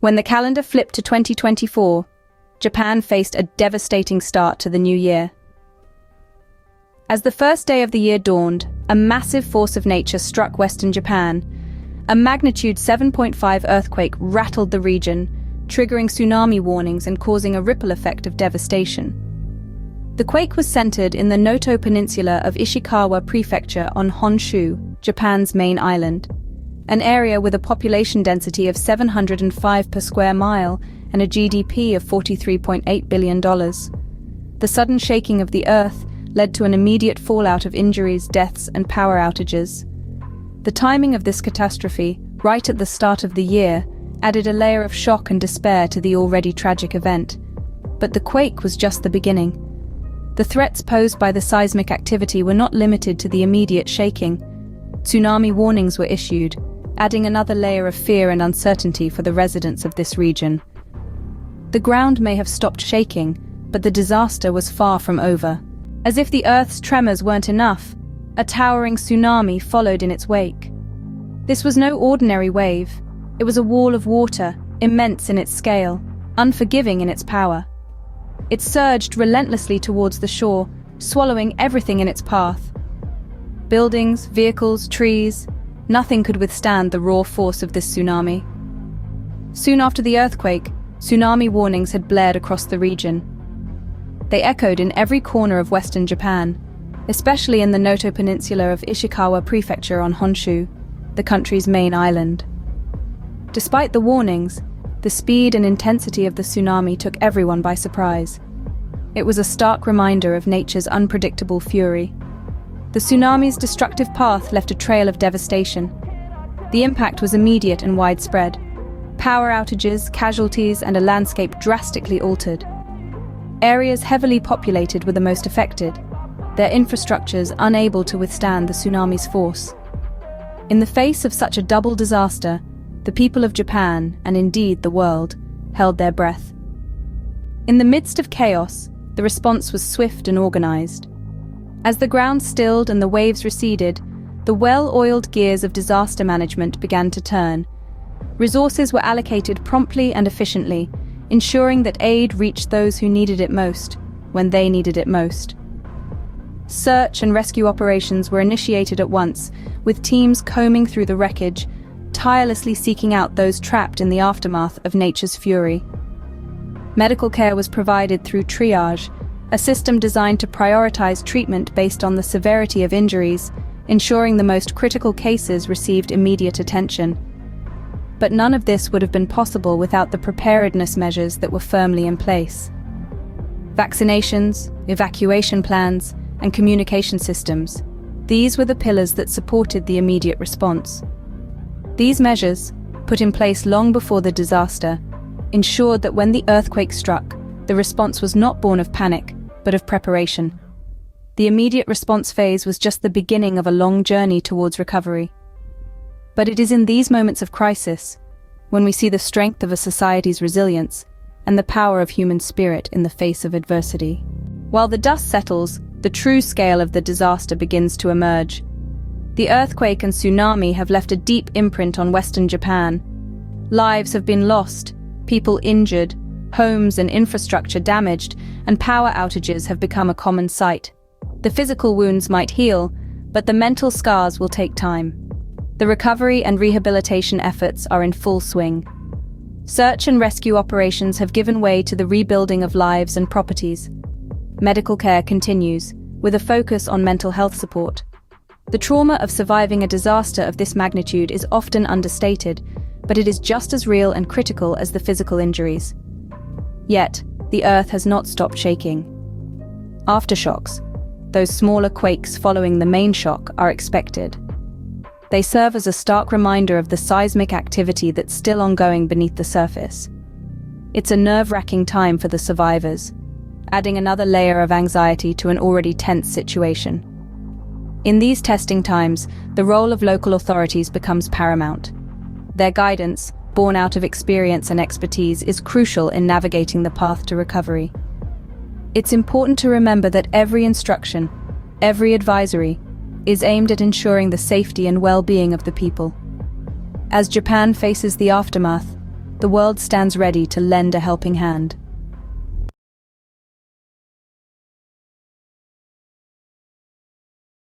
When the calendar flipped to 2024, Japan faced a devastating start to the new year. As the first day of the year dawned, a massive force of nature struck western Japan. A magnitude 7.5 earthquake rattled the region, triggering tsunami warnings and causing a ripple effect of devastation. The quake was centered in the Noto Peninsula of Ishikawa Prefecture on Honshu, Japan's main island, an area with a population density of 705 per square mile and a GDP of $43.8 billion. The sudden shaking of the earth led to an immediate fallout of injuries, deaths, and power outages. The timing of this catastrophe, right at the start of the year, added a layer of shock and despair to the already tragic event. But the quake was just the beginning. The threats posed by the seismic activity were not limited to the immediate shaking. Tsunami warnings were issued, adding another layer of fear and uncertainty for the residents of this region. The ground may have stopped shaking, but the disaster was far from over. As if the Earth's tremors weren't enough, a towering tsunami followed in its wake. This was no ordinary wave. It was a wall of water, immense in its scale, unforgiving in its power. It surged relentlessly towards the shore, swallowing everything in its path. Buildings, vehicles, trees, nothing could withstand the raw force of this tsunami. Soon after the earthquake, tsunami warnings had blared across the region. They echoed in every corner of western Japan, especially in the Noto Peninsula of Ishikawa Prefecture on Honshu, the country's main island. Despite the warnings, the speed and intensity of the tsunami took everyone by surprise. It was a stark reminder of nature's unpredictable fury. The tsunami's destructive path left a trail of devastation. The impact was immediate and widespread. Power outages, casualties, and a landscape drastically altered. Areas heavily populated were the most affected, their infrastructures unable to withstand the tsunami's force. In the face of such a double disaster, the people of Japan, and indeed the world, held their breath. In the midst of chaos, the response was swift and organized. As the ground stilled and the waves receded, the well-oiled gears of disaster management began to turn. Resources were allocated promptly and efficiently, ensuring that aid reached those who needed it most, when they needed it most. Search and rescue operations were initiated at once, with teams combing through the wreckage, tirelessly seeking out those trapped in the aftermath of nature's fury. Medical care was provided through triage, a system designed to prioritize treatment based on the severity of injuries, ensuring the most critical cases received immediate attention. But none of this would have been possible without the preparedness measures that were firmly in place. Vaccinations, evacuation plans, and communication systems, these were the pillars that supported the immediate response. These measures, put in place long before the disaster, ensured that when the earthquake struck, the response was not born of panic, but of preparation. The immediate response phase was just the beginning of a long journey towards recovery. But it is in these moments of crisis, when we see the strength of a society's resilience and the power of human spirit in the face of adversity. While the dust settles, the true scale of the disaster begins to emerge. The earthquake and tsunami have left a deep imprint on western Japan. Lives have been lost, people injured, homes and infrastructure damaged, and power outages have become a common sight. The physical wounds might heal, but the mental scars will take time. The recovery and rehabilitation efforts are in full swing. Search and rescue operations have given way to the rebuilding of lives and properties. Medical care continues, with a focus on mental health support. The trauma of surviving a disaster of this magnitude is often understated, but it is just as real and critical as the physical injuries. Yet, the Earth has not stopped shaking. Aftershocks, those smaller quakes following the main shock, are expected. They serve as a stark reminder of the seismic activity that's still ongoing beneath the surface. It's a nerve-wracking time for the survivors, adding another layer of anxiety to an already tense situation. In these testing times, the role of local authorities becomes paramount. Their guidance, born out of experience and expertise, is crucial in navigating the path to recovery. It's important to remember that every instruction, every advisory, is aimed at ensuring the safety and well-being of the people. As Japan faces the aftermath, the world stands ready to lend a helping hand.